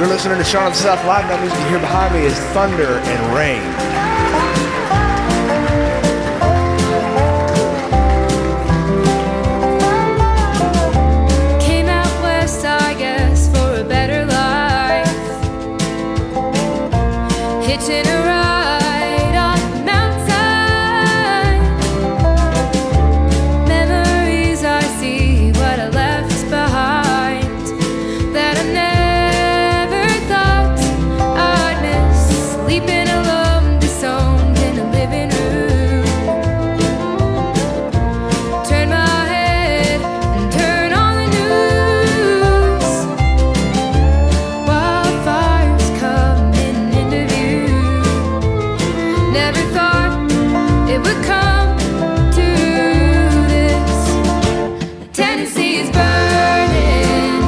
You're listening to Charlotte South Live. That music you hear behind me is Thunder and Rain. Hitching a ride on the mountainside. Memories I see, what I left behind, that I never thought I'd miss. Sleeping alone, disowned in a living room. Turn my head and turn on the news. Wildfires coming into view. Never thought it would come to this. Tennessee is burning.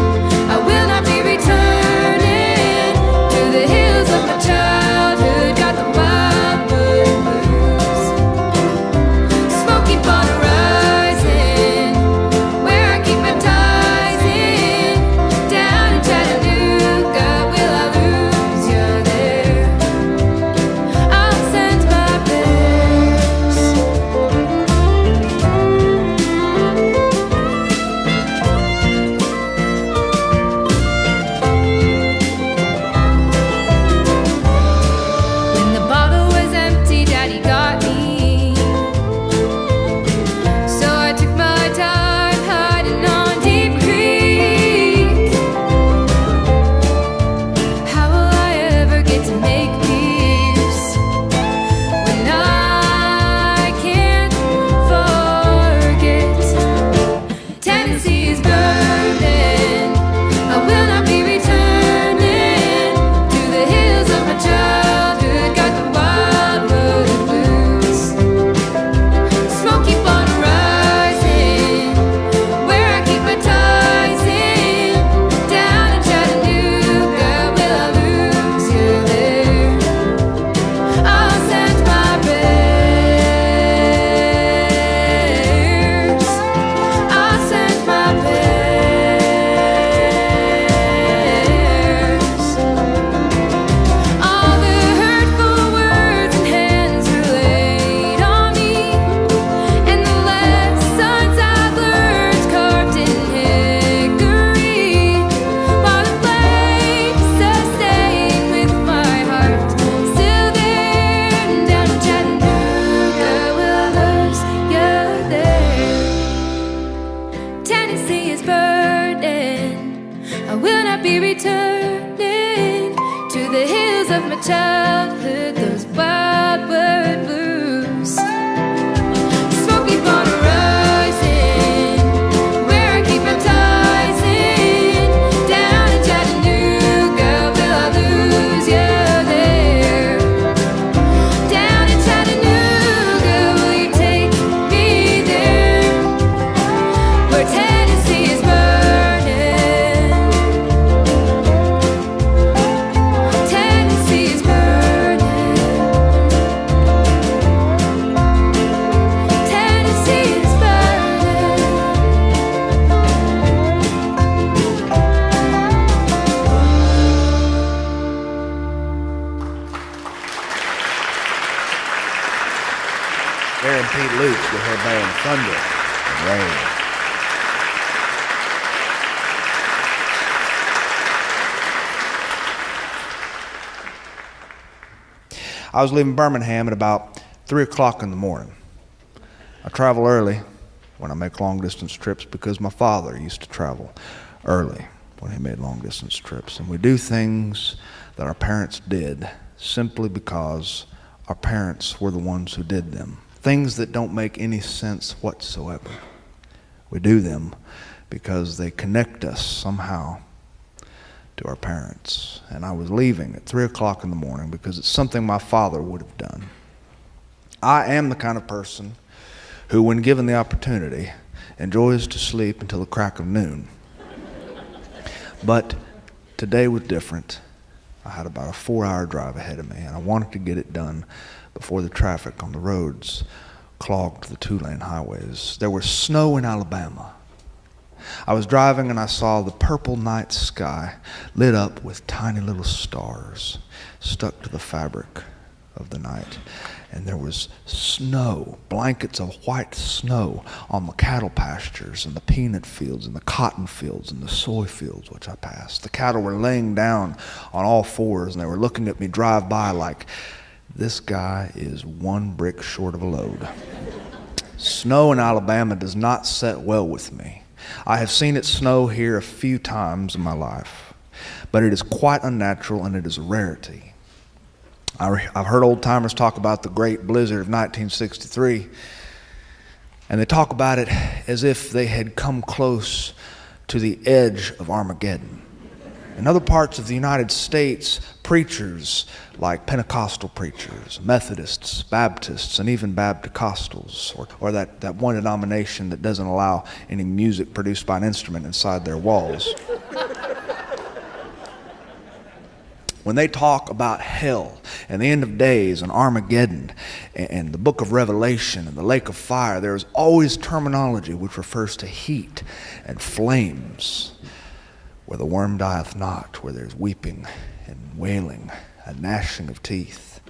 I will not be returning to the hills of my childhood. Got the wildwood blues. Smoke keep on rising, where I keep my ties in. Down in Chattanooga, will I lose you there? I'll send my prayers. When the bottle was empty, Daddy got me. So I took my time hiding on Deep Creek. How will I ever get to make peace when I can't forget? Tennessee is burning. I will not be returning to the hills of my childhood. Got the wildwood blues. Smoke keep on rising, where I keep my ties in. Down in Chattanooga, will I lose you there? I'll send my prayers. I'll send my prayers. All the hurtful words and hands were laid on me, and the lessons I've learned carved in hickory. While the flame sustained with my heart still there, and down in Chattanooga, will I lose you there? Tennessee is burning. I will not be returning to the hills of my childhood, those wildwood blues. Smoke keep on rising, where I keep my ties in. Down in Chattanooga, will I lose you there? Down in Chattanooga, will you take me there? Where Tennessee is burning. Tennessee is burning. Tennessee is burning. There and Pete Luke with her band Thunder and Rain. I was leaving Birmingham at about 3 o'clock in the morning. I travel early when I make long distance trips because my father used to travel early when he made long distance trips. And we do things that our parents did simply because our parents were the ones who did them. Things that don't make any sense whatsoever. We do them because they connect us somehow to our parents. And I was leaving at 3 o'clock in the morning because it's something my father would have done. I am the kind of person who, when given the opportunity, enjoys to sleep until the crack of noon. But today was different. I had about a 4-hour drive ahead of me, and I wanted to get it done before the traffic on the roads clogged the 2-lane highways. There was snow in Alabama, I was driving and I saw the purple night sky lit up with tiny little stars stuck to the fabric of the night. And there was snow, blankets of white snow on the cattle pastures and the peanut fields and the cotton fields and the soy fields which I passed. The cattle were laying down on all fours and they were looking at me drive by like, this guy is one brick short of a load. Snow in Alabama does not set well with me. I have seen it snow here a few times in my life, but it is quite unnatural and it is a rarity. I've heard old timers talk about the great blizzard of 1963, and they talk about it as if they had come close to the edge of Armageddon. In other parts of the United States, preachers like Pentecostal preachers, Methodists, Baptists, and even Baptist-Costals, or that one denomination that doesn't allow any music produced by an instrument inside their walls. When they talk about hell and the end of days and Armageddon and the book of Revelation and the lake of fire, there is always terminology which refers to heat and flames, where the worm dieth not, where there's weeping and wailing and gnashing of teeth.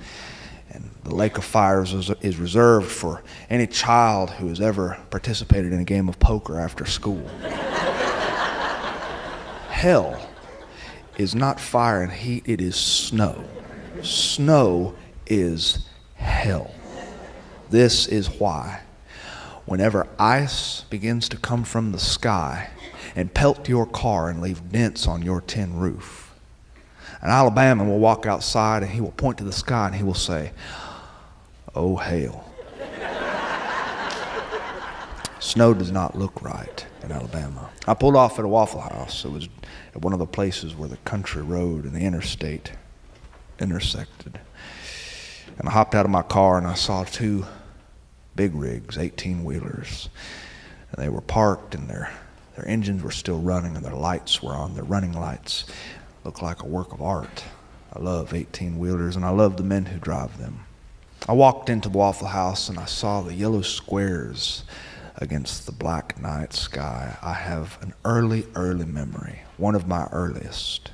And the lake of fire is reserved for any child who has ever participated in a game of poker after school. Hell is not fire and heat, it is snow. Snow is hell. This is why whenever ice begins to come from the sky and pelt your car and leave dents on your tin roof, an Alabama will walk outside and he will point to the sky and he will say, "Oh, hail." Snow does not look right in Alabama. I pulled off at a Waffle House. It was at one of the places where the country road and the interstate intersected. And I hopped out of my car and I saw two big rigs, 18-wheelers. And they were parked and their engines were still running and their lights were on. Their running lights looked like a work of art. I love 18-wheelers and I love the men who drive them. I walked into the Waffle House and I saw the yellow squares against the black night sky. I have an early memory, one of my earliest,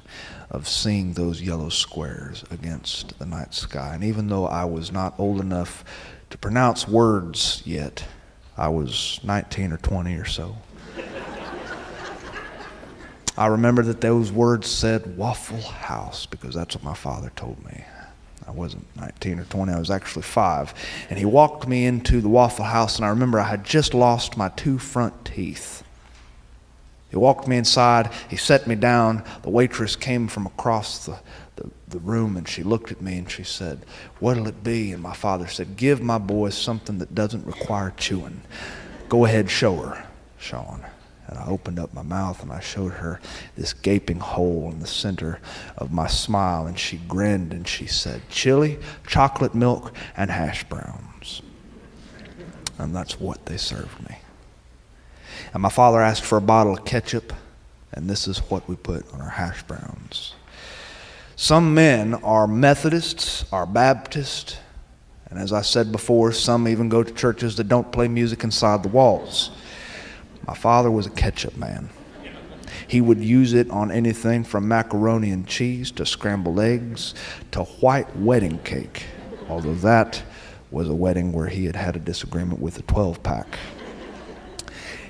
of seeing those yellow squares against the night sky. And even though I was not old enough to pronounce words yet, I was 19 or 20 or so. I remember that those words said Waffle House because that's what my father told me. I wasn't 19 or 20, I was actually 5. And he walked me into the Waffle House, and I remember I had just lost my 2 front teeth. He walked me inside, he set me down. The waitress came from across the room, and she looked at me and she said, "What'll it be?" And my father said, "Give my boy something that doesn't require chewing. Go ahead, show her, Sean." And I opened up my mouth and I showed her this gaping hole in the center of my smile, and she grinned and she said, "Chili, chocolate milk, and hash browns." And that's what they served me. And my father asked for a bottle of ketchup, and this is what we put on our hash browns. Some men are Methodists, are Baptists, and as I said before, some even go to churches that don't play music inside the walls. My father was a ketchup man. He would use it on anything from macaroni and cheese to scrambled eggs to white wedding cake, although that was a wedding where he had had a disagreement with a 12-pack.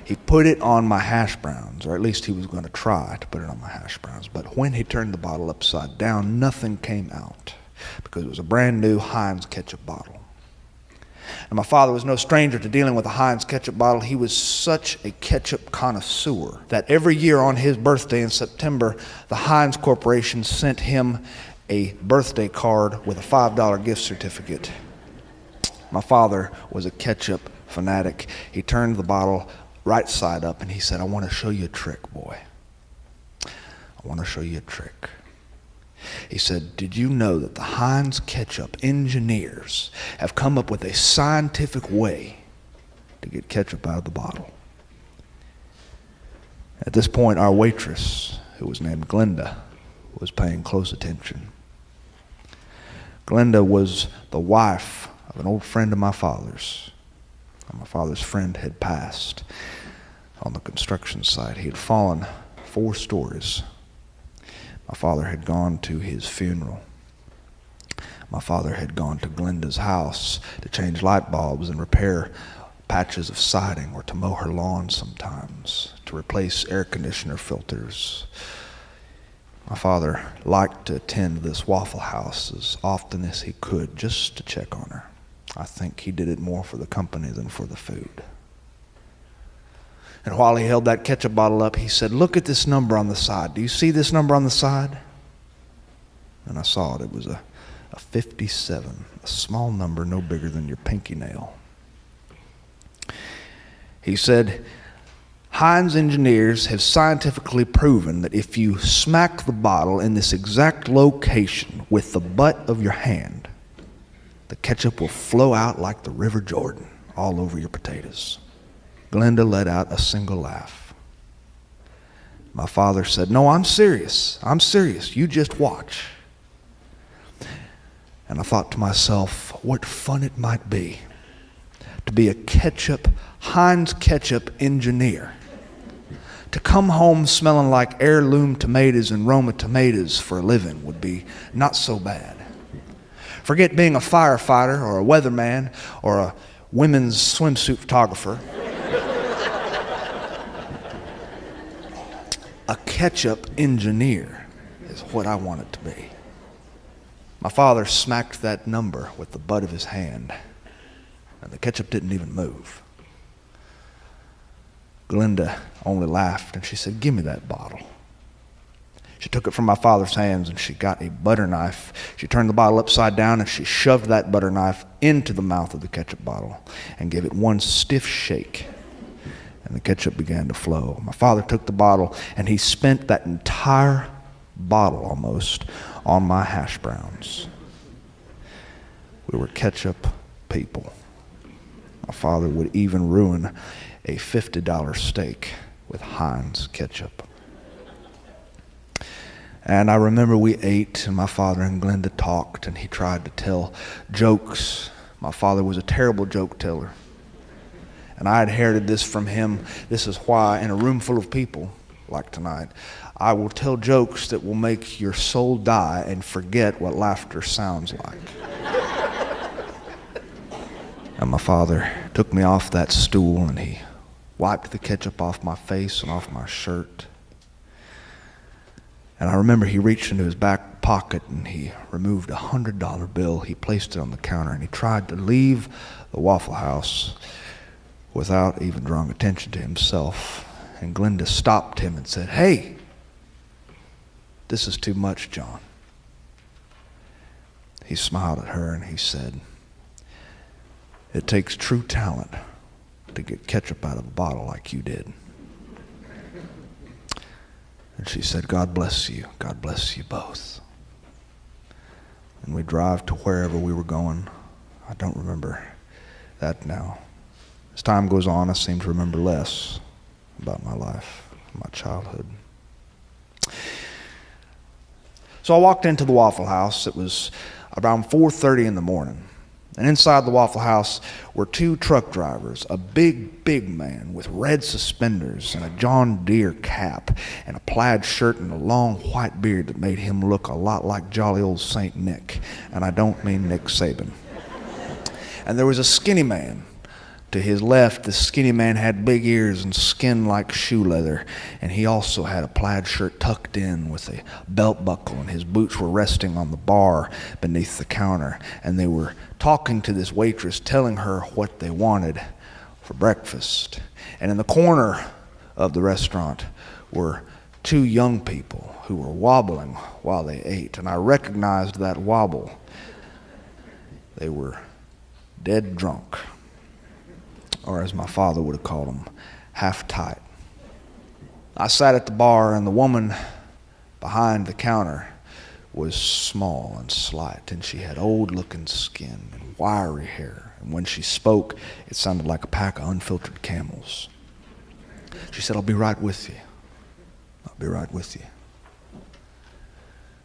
He put it on my hash browns, or at least he was going to try to put it on my hash browns. But when he turned the bottle upside down, nothing came out because it was a brand new Heinz ketchup bottle. And my father was no stranger to dealing with a Heinz ketchup bottle. He was such a ketchup connoisseur that every year on his birthday in September, the Heinz Corporation sent him a birthday card with a $5 gift certificate. My father was a ketchup fanatic. He turned the bottle right side up and he said, "I want to show you a trick, boy. I want to show you a trick." He said, "Did you know that the Heinz ketchup engineers have come up with a scientific way to get ketchup out of the bottle?" At this point, our waitress, who was named Glenda, was paying close attention. Glenda was the wife of an old friend of my father's. My father's friend had passed. on the construction site. He had fallen 4 stories. My father had gone to his funeral. My father had gone to Glenda's house to change light bulbs and repair patches of siding, or to mow her lawn sometimes, to replace air conditioner filters. My father liked to attend this Waffle House as often as he could just to check on her. I think he did it more for the company than for the food. And while he held that ketchup bottle up, he said, "Look at this number on the side. Do you see this number on the side?" And I saw it. It was a 57, a small number no bigger than your pinky nail. He said, "Heinz engineers have scientifically proven that if you smack the bottle in this exact location with the butt of your hand, the ketchup will flow out like the River Jordan all over your potatoes." Glenda let out a single laugh. My father said, "No, I'm serious. I'm serious. You just watch." And I thought to myself, what fun it might be to be a Heinz ketchup engineer. To come home smelling like heirloom tomatoes and Roma tomatoes for a living would be not so bad. Forget being a firefighter or a weatherman or a women's swimsuit photographer. A ketchup engineer is what I want it to be. My father smacked that number with the butt of his hand, and the ketchup didn't even move. Glenda only laughed, and she said, "Give me that bottle." She took it from my father's hands, and she got a butter knife. She turned the bottle upside down, and she shoved that butter knife into the mouth of the ketchup bottle and gave it one stiff shake. And the ketchup began to flow. My father took the bottle, and he spent that entire bottle almost on my hash browns. We were ketchup people. My father would even ruin a $50 steak with Heinz ketchup. And I remember we ate, and my father and Glenda talked, and he tried to tell jokes. My father was a terrible joke teller. And I inherited this from him. This is why, in a room full of people like tonight, I will tell jokes that will make your soul die and forget what laughter sounds like. And my father took me off that stool, and he wiped the ketchup off my face and off my shirt. And I remember he reached into his back pocket and he removed a $100 bill. He placed it on the counter, and he tried to leave the Waffle House without even drawing attention to himself. And Glenda stopped him and said, "Hey, this is too much, John." He smiled at her and he said, "It takes true talent to get ketchup out of a bottle like you did." And she said, "God bless you. God bless you both." And we drive to wherever we were going. I don't remember that now. As time goes on, I seem to remember less about my life, my childhood. So I walked into the Waffle House. It was around 4:30 in the morning. And inside the Waffle House were 2 truck drivers, a big man with red suspenders and a John Deere cap and a plaid shirt and a long white beard that made him look a lot like jolly old St. Nick. And I don't mean Nick Saban. And there was a skinny man. To his left, the skinny man had big ears and skin like shoe leather, and he also had a plaid shirt tucked in with a belt buckle, and his boots were resting on the bar beneath the counter, and they were talking to this waitress, telling her what they wanted for breakfast. And in the corner of the restaurant were 2 young people who were wobbling while they ate, and I recognized that wobble. They were dead drunk. Or as my father would have called them, half tight. I sat at the bar, and the woman behind the counter was small and slight, and she had old-looking skin and wiry hair, and when she spoke, it sounded like a pack of unfiltered camels. She said, "I'll be right with you. I'll be right with you."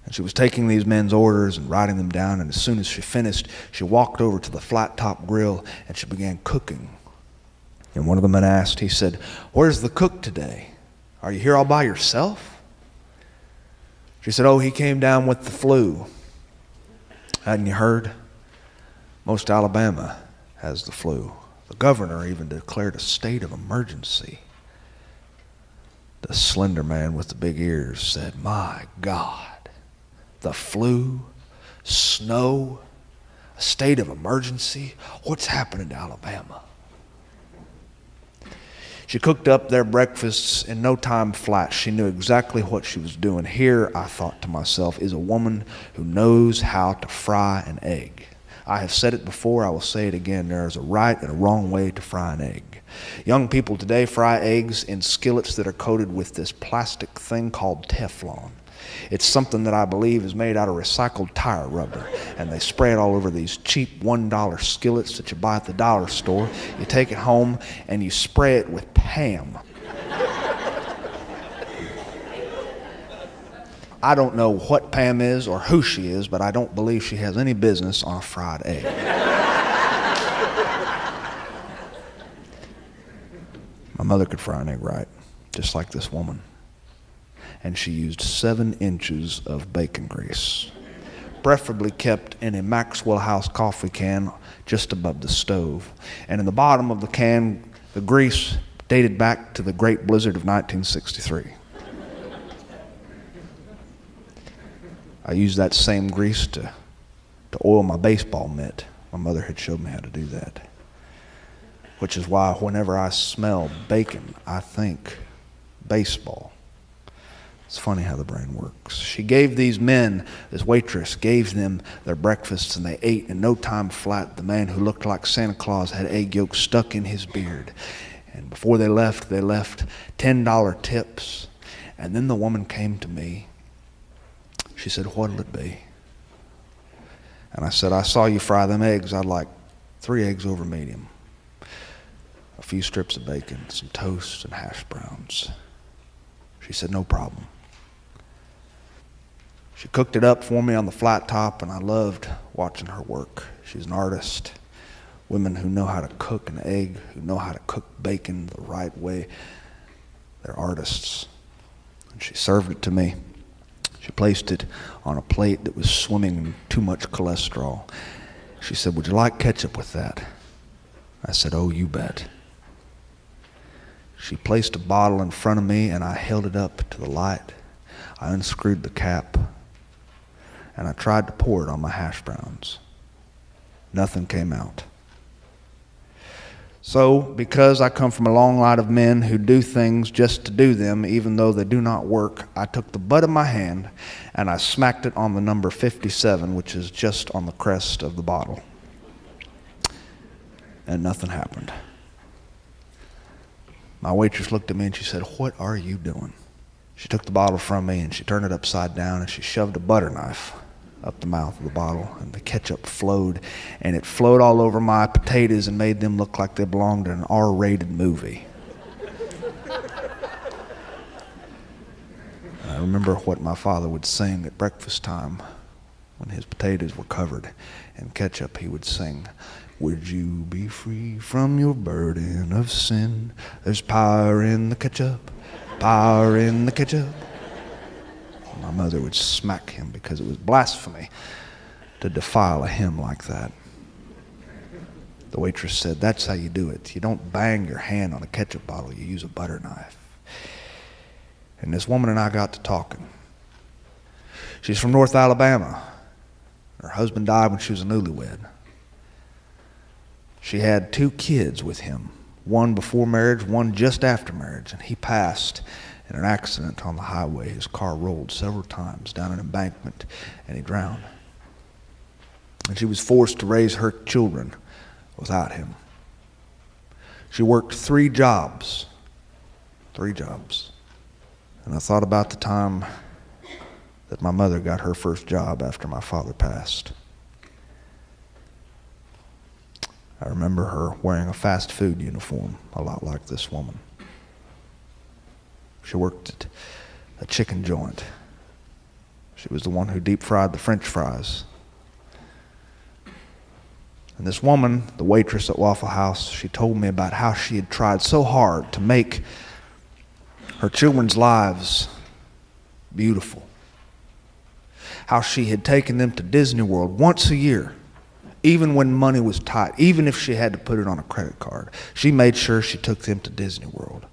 And she was taking these men's orders and writing them down, and as soon as she finished, she walked over to the flat-top grill, and she began cooking. And one of the men asked, he said, "Where's the cook today? Are you here all by yourself?" She said, "Oh, he came down with the flu." Hadn't you heard? Most Alabama has the flu. The governor even declared a state of emergency. The slender man with the big ears said, "My God, the flu, snow, a state of emergency? What's happening to Alabama?" She cooked up their breakfasts in no time flat. She knew exactly what she was doing. Here, I thought to myself, is a woman who knows how to fry an egg. I have said it before, I will say it again. There is a right and a wrong way to fry an egg. Young people today fry eggs in skillets that are coated with this plastic thing called Teflon. It's something that I believe is made out of recycled tire rubber, and they spray it all over these cheap $1 skillets that you buy at the dollar store. You take it home and you spray it with Pam. I don't know what Pam is or who she is, but I don't believe she has any business on a fried egg. My mother could fry an egg right, just like this woman. And she used 7 inches of bacon grease, preferably kept in a Maxwell House coffee can just above the stove. And in the bottom of the can, the grease dated back to the Great Blizzard of 1963. I used that same grease to oil my baseball mitt. My mother had showed me how to do that. Which is why whenever I smell bacon, I think baseball. It's funny how the brain works. She gave these men, this waitress, gave them their breakfasts, and they ate in no time flat. The man who looked like Santa Claus had egg yolks stuck in his beard. And before they left $10 tips. And then the woman came to me. She said, "What'll it be?" And I said, "I saw you fry them eggs. I'd like 3 eggs over medium, a few strips of bacon, some toast, and hash browns." She said, "No problem." She cooked it up for me on the flat top, and I loved watching her work. She's an artist. Women who know how to cook an egg, who know how to cook bacon the right way, they're artists. And she served it to me. She placed it on a plate that was swimming in too much cholesterol. She said, "Would you like ketchup with that?" I said, "Oh, you bet." She placed a bottle in front of me, and I held it up to the light. I unscrewed the cap, and I tried to pour it on my hash browns. Nothing came out. So, because I come from a long line of men who do things just to do them, even though they do not work, I took the butt of my hand and I smacked it on the number 57, which is just on the crest of the bottle. And nothing happened. My waitress looked at me and she said, "What are you doing?" She took the bottle from me and she turned it upside down and she shoved a butter knife up the mouth of the bottle, and the ketchup flowed, and it flowed all over my potatoes and made them look like they belonged in an R-rated movie. I remember what my father would sing at breakfast time when his potatoes were covered in ketchup. He would sing, "Would you be free from your burden of sin? There's power in the ketchup, power in the ketchup." My mother would smack him because it was blasphemy to defile a hymn like that. The waitress said, "That's how you do it. You don't bang your hand on a ketchup bottle, you use a butter knife." And this woman and I got to talking. She's from North Alabama. Her husband died when she was a newlywed. She had 2 kids with him, one before marriage, one just after marriage, and he passed in an accident on the highway. His car rolled several times down an embankment, and he drowned. And she was forced to raise her children without him. She worked 3 jobs. 3 jobs. And I thought about the time that my mother got her first job after my father passed. I remember her wearing a fast food uniform, a lot like this woman. She worked at a chicken joint. She was the one who deep fried the French fries. And this woman, the waitress at Waffle House, she told me about how she had tried so hard to make her children's lives beautiful. How she had taken them to Disney World once a year, even when money was tight, even if she had to put it on a credit card. She made sure she took them to Disney World.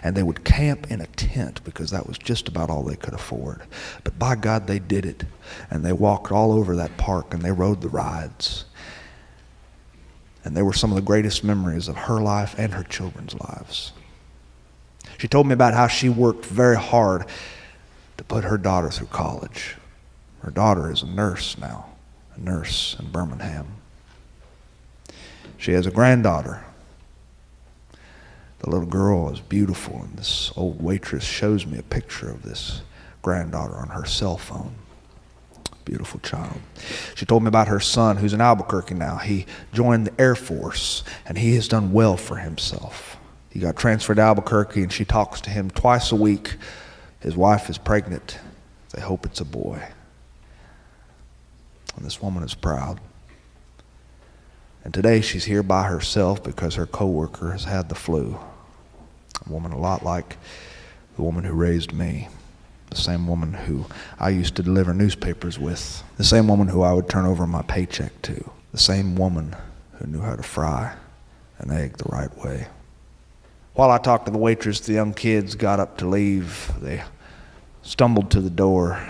And they would camp in a tent because that was just about all they could afford. But by God, they did it. And they walked all over that park and they rode the rides. And they were some of the greatest memories of her life and her children's lives. She told me about how she worked very hard to put her daughter through college. Her daughter is a nurse now, a nurse in Birmingham. She has a granddaughter. The little girl is beautiful, and this old waitress shows me a picture of this granddaughter on her cell phone. Beautiful child. She told me about her son, who's in Albuquerque now. He joined the Air Force, and he has done well for himself. He got transferred to Albuquerque, and she talks to him twice a week. His wife is pregnant. They hope it's a boy. And this woman is proud. And today she's here by herself because her coworker has had the flu. A woman a lot like the woman who raised me. The same woman who I used to deliver newspapers with. The same woman who I would turn over my paycheck to. The same woman who knew how to fry an egg the right way. While I talked to the waitress, the young kids got up to leave. They stumbled to the door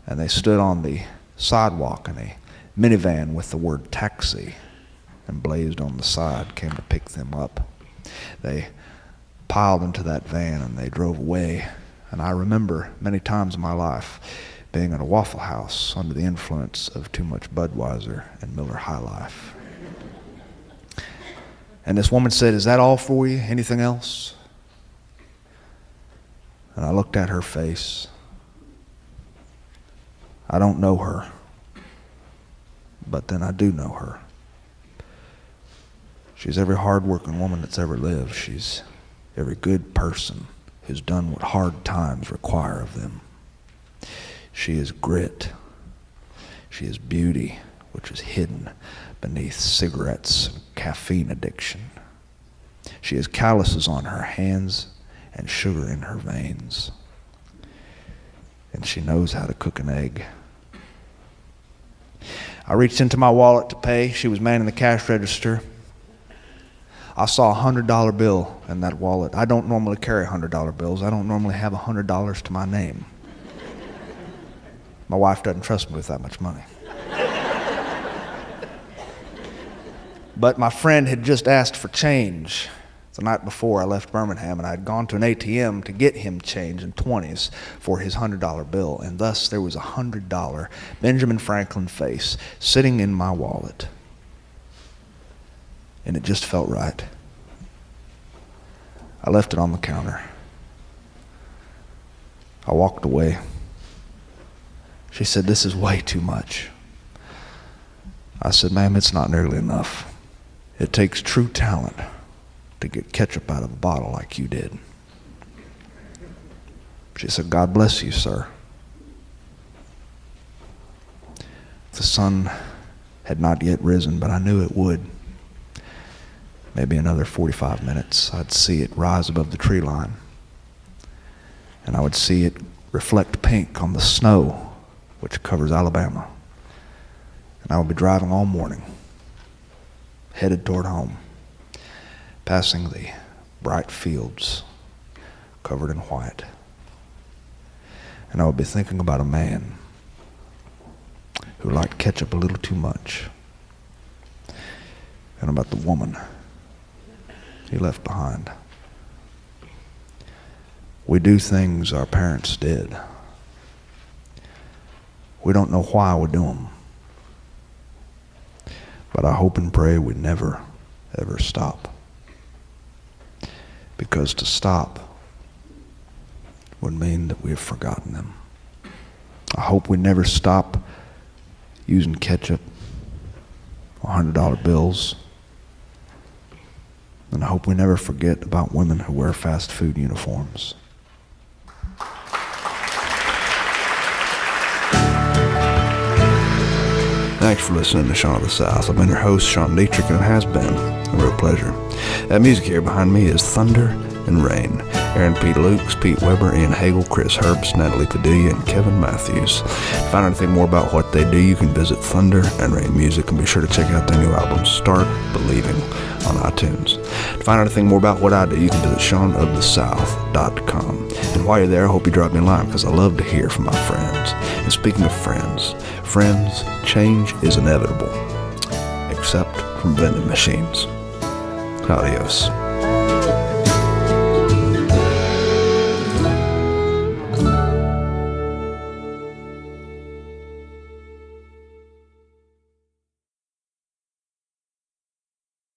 and they stood on the sidewalk, and a minivan with the word taxi emblazoned on the side came to pick them up. They piled into that van and they drove away. And I remember many times in my life being at a Waffle House under the influence of too much Budweiser and Miller High Life. And this woman said, "Is that all for you? Anything else?" And I looked at her face. I don't know her, but then I do know her. She's every hard-working woman that's ever lived. She's every good person who's done what hard times require of them. She is grit. She is beauty, which is hidden beneath cigarettes and caffeine addiction. She has calluses on her hands and sugar in her veins. And she knows how to cook an egg. I reached into my wallet to pay. She was manning the cash register. I saw a $100 bill in that wallet. I don't normally carry $100 bills. I don't normally have $100 to my name. My wife doesn't trust me with that much money. But my friend had just asked for change the night before I left Birmingham, and I had gone to an ATM to get him change in 20s for his $100 bill, and thus there was a $100 Benjamin Franklin face sitting in my wallet. And it just felt right. I left it on the counter. I walked away. She said, "This is way too much." I said, "Ma'am, it's not nearly enough. It takes true talent to get ketchup out of a bottle like you did." She said, "God bless you, sir." The sun had not yet risen, but I knew it would. Maybe another 45 minutes, I'd see it rise above the tree line. And I would see it reflect pink on the snow, which covers Alabama. And I would be driving all morning, headed toward home, passing the bright fields covered in white. And I would be thinking about a man who liked ketchup a little too much, and about the woman he left behind. We do things our parents did. We don't know why we do them. But I hope and pray we never, ever stop. Because to stop would mean that we have forgotten them. I hope we never stop using ketchup or $100 bills. And I hope we never forget about women who wear fast food uniforms. Thanks for listening to Sean of the South. I've been your host, Sean Dietrich, and it has been a real pleasure. That music here behind me is Thunder and Rain. Aaron P. Lukes, Pete Weber, Ian Hagel, Chris Herbst, Natalie Padilla, and Kevin Matthews. To find out anything more about what they do, you can visit Thunder and Rain Music, and be sure to check out their new album, Start Believing, on iTunes. To find out anything more about what I do, you can visit SeanoftheSouth.com. And while you're there, I hope you drop me a line, because I love to hear from my friends. And speaking of friends, change is inevitable, except from vending machines. Adios.